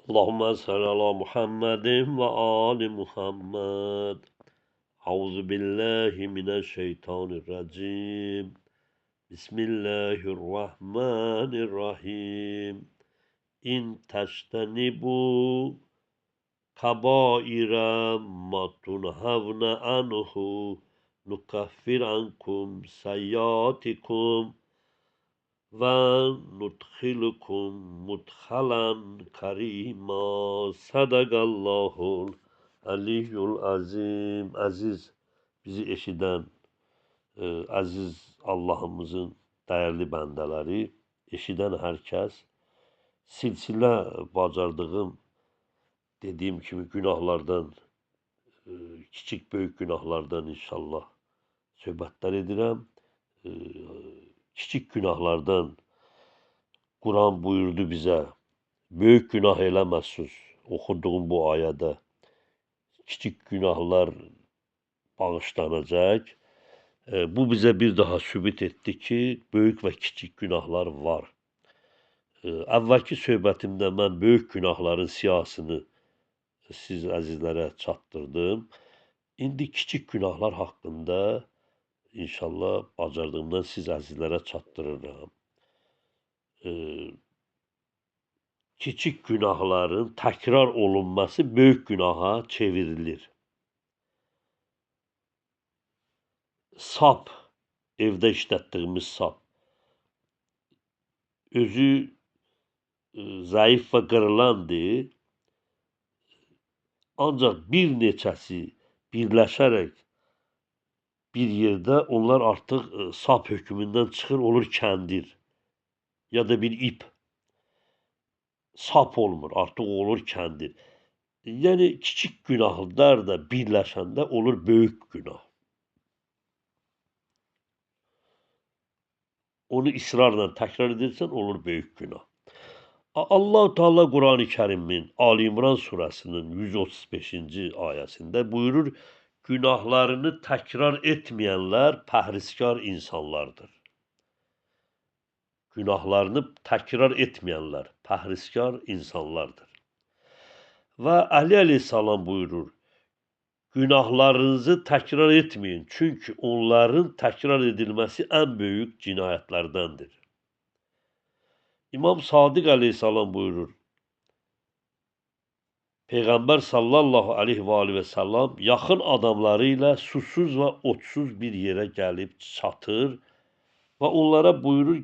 Allahümme salli ala Muhammedin ve ali Muhammed. Euzu billahi mineşşeytanirracim. Bismillahirrahmanirrahim. İn teştenibu kabaira ma tunhavna anhu nukaffir ankum seyyatikum ve nudkhilukum mudhalan karima. Sadakallahul aliyyul azim. Aziz, bizi eşiden aziz Allah'ımızın değerli bəndələri, eşidən hər kəs, silsilə bacardığım, dediyim kimi günahlardan, kiçik böyük günahlardan inşallah söhbətlər edirəm. Kiçik günahlardan Quran buyurdu bizə, böyük günah eləməzsiniz. Oxuduğum bu ayədə kiçik günahlar bağışlanacaq. Bu bizə bir daha sübut etdi ki, böyük və kiçik günahlar var. Əvvəlki söhbətimdə mən böyük günahların siyahısını siz əzizlərə çatdırdım. İndi kiçik günahlar haqqında inşallah bacardığımdan siz əzizlərə çatdırıram. Kiçik günahların təkrar olunması böyük günaha çevrilir. Sap, evdə işlətdiyimiz sap, özü zəif və qırılandır, ancaq bir neçəsi birləşərək bir yerdə onlar artıq sap hökmündən çıxır, olur kəndir ya da bir ip. Sap olmur, artıq olur kəndir. Yəni kiçik günahlar da birləşəndə olur böyük günah. Onu israrla təkrar edirsən, olur böyük günah. Allah-u Teala Quran-ı Kərimin Ali İmran surəsinin 135-ci ayəsində buyurur, günahlarını təkrar etməyənlər pəhrizkar insanlardır. Günahlarını təkrar etməyənlər pəhrizkar insanlardır. Və Əli əleyhissalam buyurur, günahlarınızı təkrar etməyin, çünki onların təkrar edilməsi ən böyük cinayətlərdəndir. İmam Sadiq əleyhissalam buyurur, Peyğəmbər sallallahu aleyhi və səlləm yaxın adamları ilə susuz və otsuz bir yerə gəlib çatır və onlara buyurur,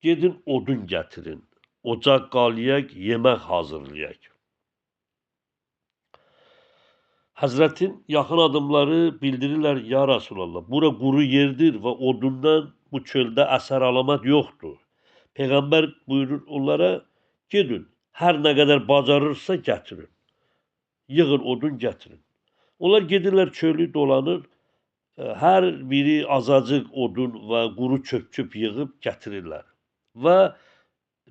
gedin odun gətirin, ocaq qalayaq, yemək hazırlayaq. Həzrətin yaxın adamları bildirirlər, ya Rasulallah, bura quru yerdir və odundan bu çöldə əsər alamat yoxdur. Peyğəmbər buyurur onlara, gedin, hər nə qədər bacarırsa gətirin. Yığın odun gətirin. Onlar gedirlər çölü dolanır, hər biri azacıq odun və quru çöp yığıb gətirirlər. Və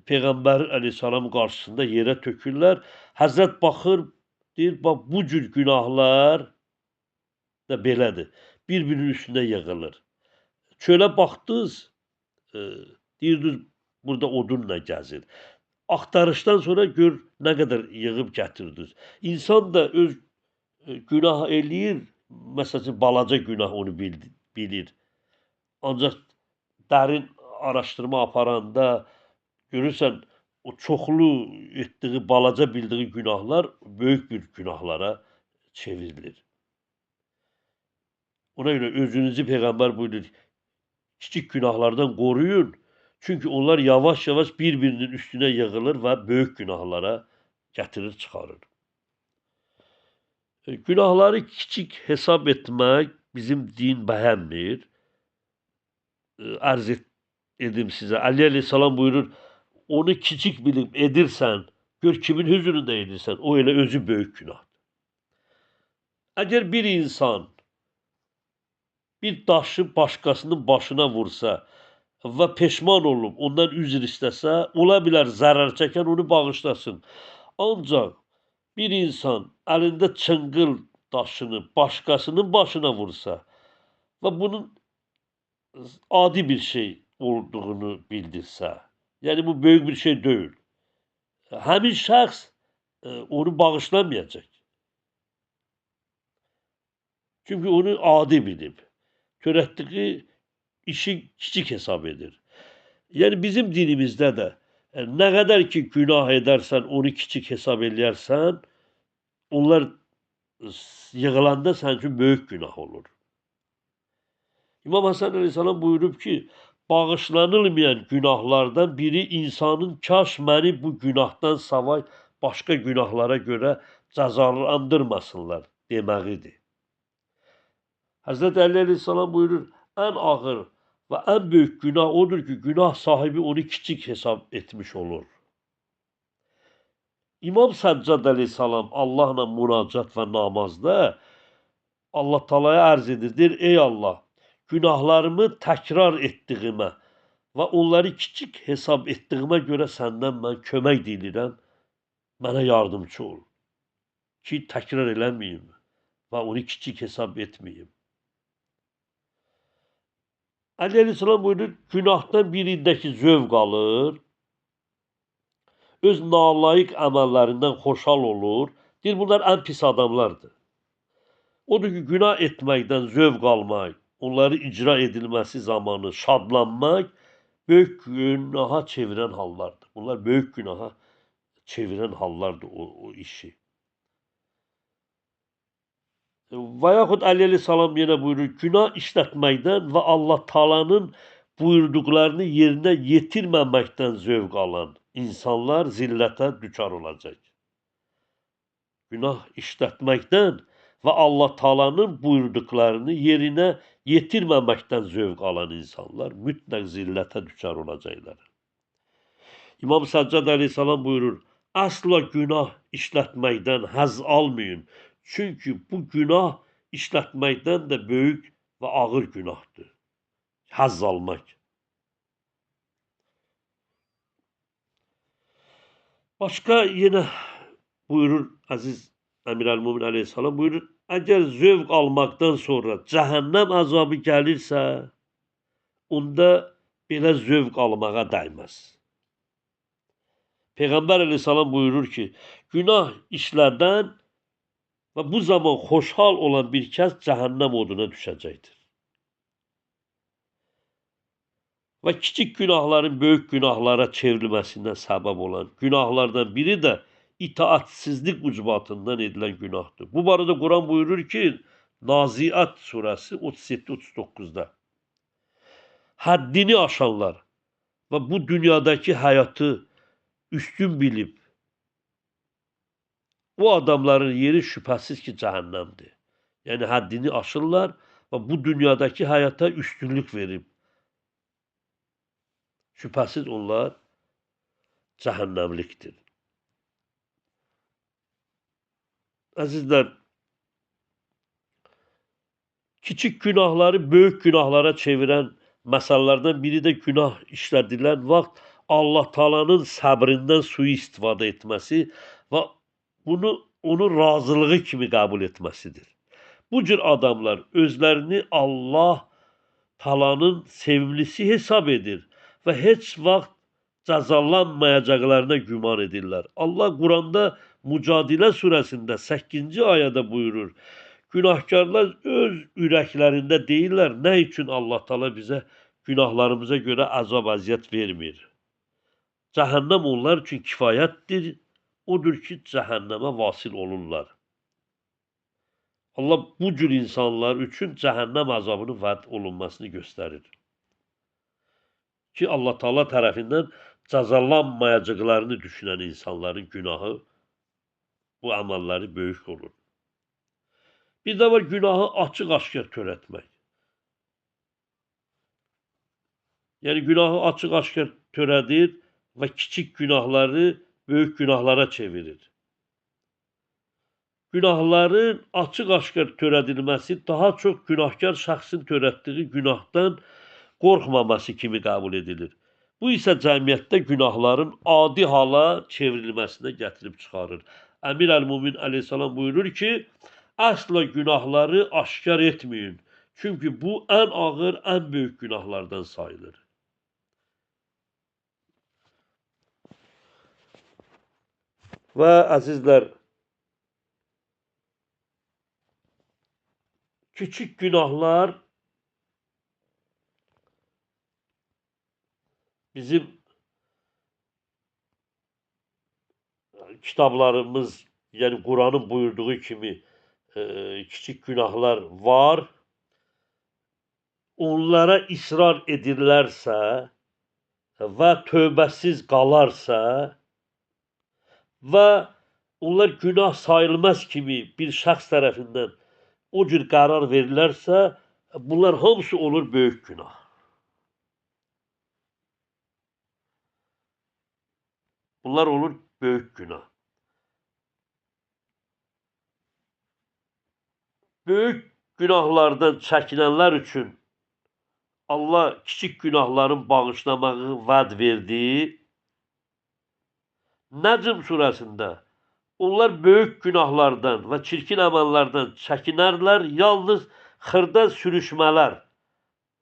Peyğəmbər əleyhissalam qarşısında yerə tökürlər. Həzrət baxır, deyir, bax bu cür günahlar da belədir. Bir-birinin üstünə yığılır. Çölə baxdınız, deyirdiniz, burada odunla gəzir. Axtarışdan sonra gör nə qədər yığıb gətirdiniz. İnsan da öz günah eləyir, məsələn, balaca günah onu bilir. Ancaq dərin araşdırma aparanda görürsən, o çoxlu etdiyi, balaca bildiyi günahlar böyük bir günahlara çevrilir. Ona görə özünüzü Peyğəmbər buyurur, kiçik günahlardan qoruyun. Çünki onlar yavaş-yavaş bir-birinin üstünə yığılır və böyük günahlara gətirir, çıxarır. Günahları kiçik hesab etmək bizim din bəyənmir. Ərz edim sizə. Əli əleyhissalam buyurur, onu kiçik bilib edirsən, gör kimin hüzurunda edirsən, o elə özü böyük günahdır. Əgər bir insan bir daşı başqasının başına vursa və peşman olub, ondan üzr istəsə, ola bilər zərər çəkən onu bağışlasın. Ancaq bir insan əlində çıngıl daşını başqasının başına vursa və bunun adi bir şey olduğunu bildirsə, yəni bu böyük bir şey deyil. Həmin şəxs onu bağışlamayacak. Çünkü onu adi bilib. Törətdiyi işi kiçik hesab edir. Yani bizim dinimizdə də nə qədər ki günah edərsən, onu kiçik hesab eləyərsən, onlar yığılanda sənin üçün böyük günah olur. İmam Həsən əleyhissalam buyurub ki, bağışlanılmayan günahlardan biri insanın kaş məni bu günahdan savay başqa günahlara görə cəzalandırmasınlar deməğidir. Həzrət Əli əleyhissalam buyurur, ən ağır və ən böyük günah odur ki, günah sahibi onu kiçik hesab etmiş olur. İmam Səccad əleyhissalam Allahla münacat və namazda Allah Taalaya ərz edir, deyir, ey Allah, günahlarımı təkrar etdiyimə və onları kiçik hesab etdiyimə görə səndən mən kömək dilirəm, mənə yardımcı ol ki, təkrar eləməyim və onu kiçik hesab etməyim. Əli əleyhissalam buyurur, günahdan birindəki zövq alır, öz nalayiq əməllərindən xoşhal olur. Deyir, bunlar ən pis adamlardır. Odur ki, günah etməkdən zövq almaq, onları icra edilməsi zamanı şadlanmaq böyük günaha çevirən hallardır. Bunlar böyük günaha çevirən hallardır o işi. Və yaxud Əli əleyhissalam yenə buyurur, günah işlətməkdən və Allah Taala'nın buyurduqlarını yerinə yetirməməkdən zövq alan insanlar zillətə düçar olacaq. Günah işlətməkdən və Allah Taala'nın buyurduqlarını yerinə yetirməməkdən zövq alan insanlar mütləq zillətə düçar olacaqlar. İmam Səccad əleyhissalam buyurur, əsla günah işlətməkdən həzz almayın. Çünki bu günah işlətməkdən də böyük və ağır günahdır. Həzz almaq. Başqa yenə buyurur əziz Əmirəl-Mömin əleyhissalam buyurur, əgər zövq almaqdan sonra cəhənnəm əzabı gəlirsə, onda belə zövq almağa dəyməz. Peyğəmbər əleyhissalam buyurur ki, günah işlədən və bu zaman xoşhal olan bir kəs cəhənnəm oduna düşəcəkdir. Və kiçik günahların böyük günahlara çevrilməsindən səbəb olan günahlardan biri də itaatsizlik ucbatından edilən günahdır. Bu barədə Quran buyurur ki, Naziat surəsi 37-39-da həddini aşanlar və bu dünyadakı həyatı üstün bilib, o adamların yeri şübhəsiz ki, cəhənnəmdir. Yəni, həddini aşırlar və bu dünyadakı həyata üstünlük verib. Şübhəsiz onlar cəhənnəmlikdir. Əzizlər, kiçik günahları böyük günahlara çevirən məsələlərdən biri də günah işlədilən vaxt Allah Taala'nın səbrindən sui-istifadə etməsi və bunu onun razılığı kimi qəbul etməsidir. Bu cür adamlar özlərini Allah Taala'nın sevimlisi hesab edir və heç vaxt cəzalanmayacaqlarına güman edirlər. Allah Quranda Mücadilə surəsində 8-ci ayədə buyurur, günahkarlar öz ürəklərində deyirlər, nə üçün Allah Taala bizə günahlarımıza görə əzab əziyyət vermir? Cəhənnəm onlar üçün kifayətdir, odur ki, cəhənnəmə vasil olurlar. Allah bu cür insanlar üçün cəhənnəm əzabının vəd olunmasını göstərir. Ki, Allah Taala tərəfindən cəzalanmayacaqlarını düşünən insanların günahı, bu əməlləri böyük olur. Bir də var, günahı açıq-aşkar törətmək. Yəni, günahı açıq-aşkar törədir və kiçik günahları böyük günahlara çevirir. Günahların açıq-aşkar törədilməsi daha çox günahkar şəxsin törətdiyi günahdan qorxmaması kimi qəbul edilir. Bu isə cəmiyyətdə günahların adi hala çevrilməsinə gətirib çıxarır. Əmir Əl-Mömin əleyhissalam buyurur ki, əsla günahları aşkar etməyin. Çünki bu ən ağır, ən böyük günahlardan sayılır. Və əzizlər, küçük günahlar bizim kitablarımız, yəni Quranın buyurduğu kimi kiçik günahlar var. Onlara israr edirlərsə və tövbəsiz qalarsa və onlar günah sayılmaz kimi bir şəxs tərəfindən o cür qərar verilərsə, bunlar hamısı olur böyük günah. Bunlar olur böyük günah. Böyük günahlardan çəkinənlər üçün Allah kiçik günahların bağışlamağı vəd verdi. Nəcm surəsində onlar böyük günahlardan və çirkin əməllərdən çəkinərlər, yalnız xırda sürüşmələr,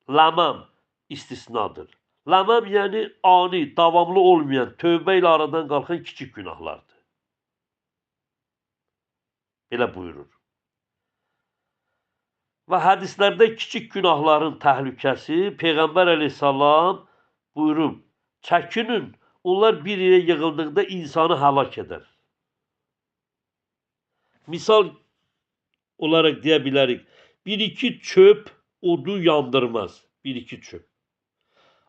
ləməm istisnadır. Ləməm yəni ani, davamlı olmayan, tövbə ilə aradan qalxan kiçik günahlardır. Belə buyurur. Və hədislərdə kiçik günahların təhlükəsi Peyğəmbər əleyhissalam buyurub, çəkinin, onlar bir yerə yığıldıqda insanı həlak edər. Misal olaraq deyə bilərik, bir-iki çöp odu yandırmaz, bir-iki çöp.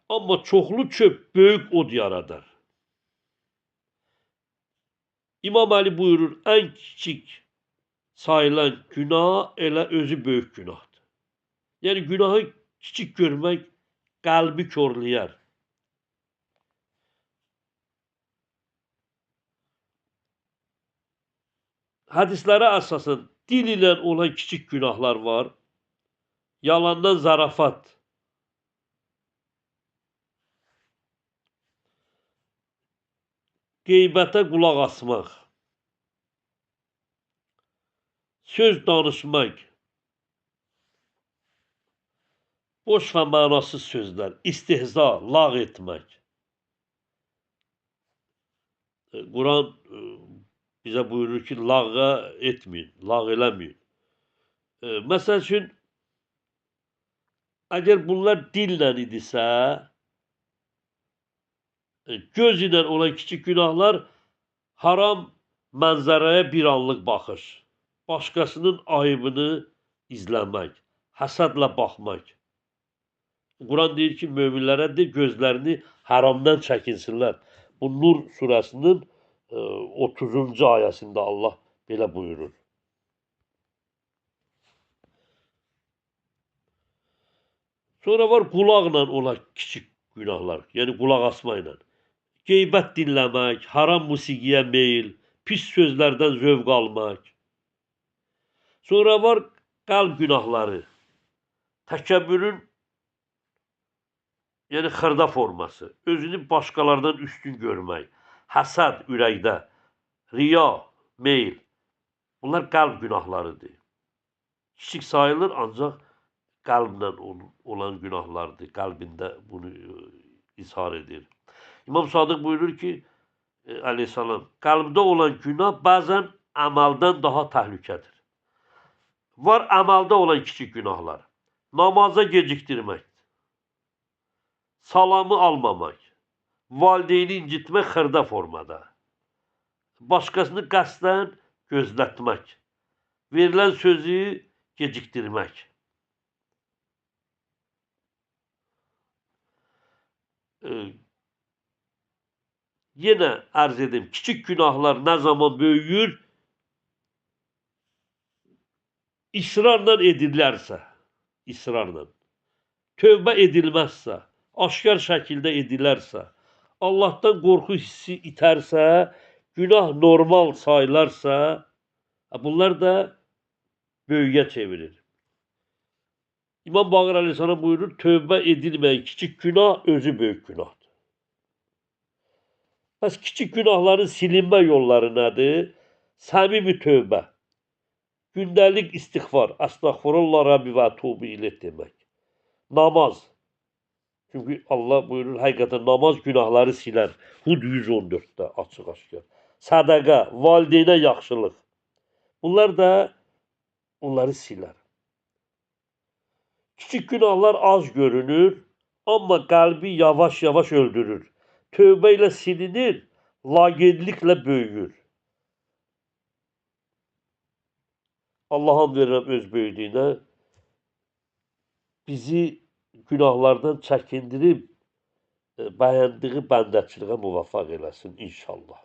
Amma çoxlu çöp böyük od yaradar. İmam Əli buyurur, ən kiçik sayılan günah elə özü böyük günahdır. Yəni günahı kiçik görmək qəlbi körləyər. Hədislərə əsasən dil ilə olan kiçik günahlar var. Yalandan zarafat, qeybətə qulaq asmaq, söz danışmaq, boş və mənasız sözlər, istehza, lağ etmək. Quran bizə buyurur ki, lağa etməyin, lağ eləməyin. Məsəl üçün, əgər bunlar dillə idisə, göz ilə olan kiçik günahlar haram mənzərəyə bir anlıq baxış, başqasının ayıbını izləmək, həsədlə baxmaq. Quran deyir ki, möminlərə de gözlərini haramdan çəkinsinlər. Bu Nur surəsinin 30-cu ayəsində Allah belə buyurur. Sonra var qulaqla olan kiçik günahlar, yəni qulaq asmayla. Qeybət dinləmək, haram musiqiyə meyil, pis sözlərdən zövq almaq. Sonra var qəlb günahları, təkəbbürün, yəni xırda forması, özünü başqalardan üstün görmək, həsəd ürəkdə, riya, meyil. Bunlar qəlb günahlarıdır. Kiçik sayılır, ancaq qəlblə olan günahlardır. Qəlbində bunu izhar edir. İmam Sadıq buyurur ki, əleyhissalam, qəlbdə olan günah bəzən əməldən daha təhlükədir. Var əməldə olan kiçik günahlar. Namaza gecikdirmək, salamı almamaq, valideyni incitmək xırda formada, başqasını qəsdən gözlətmək, verilən sözü gecikdirmək. Yenə ərz edim, kiçik günahlar nə zaman böyüyür? İsrarla edilərsə, tövbə edilməzsə, aşkar şəkildə edilərsə, Allahdan qorxu hissi itərsə, günah normal sayılarsa, bunlar da böyüyə çevirir. İmam Baqir əleyhissalam buyurur, tövbə edilməyən kiçik günah özü böyük günahdır. Bəs kiçik günahların silinmə yolları nədir? Səmimi tövbə, gündəlik istiğfar, əstəğfurullah Rəbbi və tubu ilə demək. Namaz. Çünki Allah buyurur, həqiqətən namaz günahları silər. Hud 114-də açıq-aşkar. sədaqə, valideynə yaxşılıq. Bunlar da onları silər. Kiçik günahlar az görünür, amma qəlbi yavaş-yavaş öldürür. Tövbə ilə silinir, laqeydliklə böyüyür. Allah'a verirəm öz böyüklüyünə bizi günahlardan çəkindirib bəyəndiyi bəndəçiliyə muvaffaq eləsin inşallah.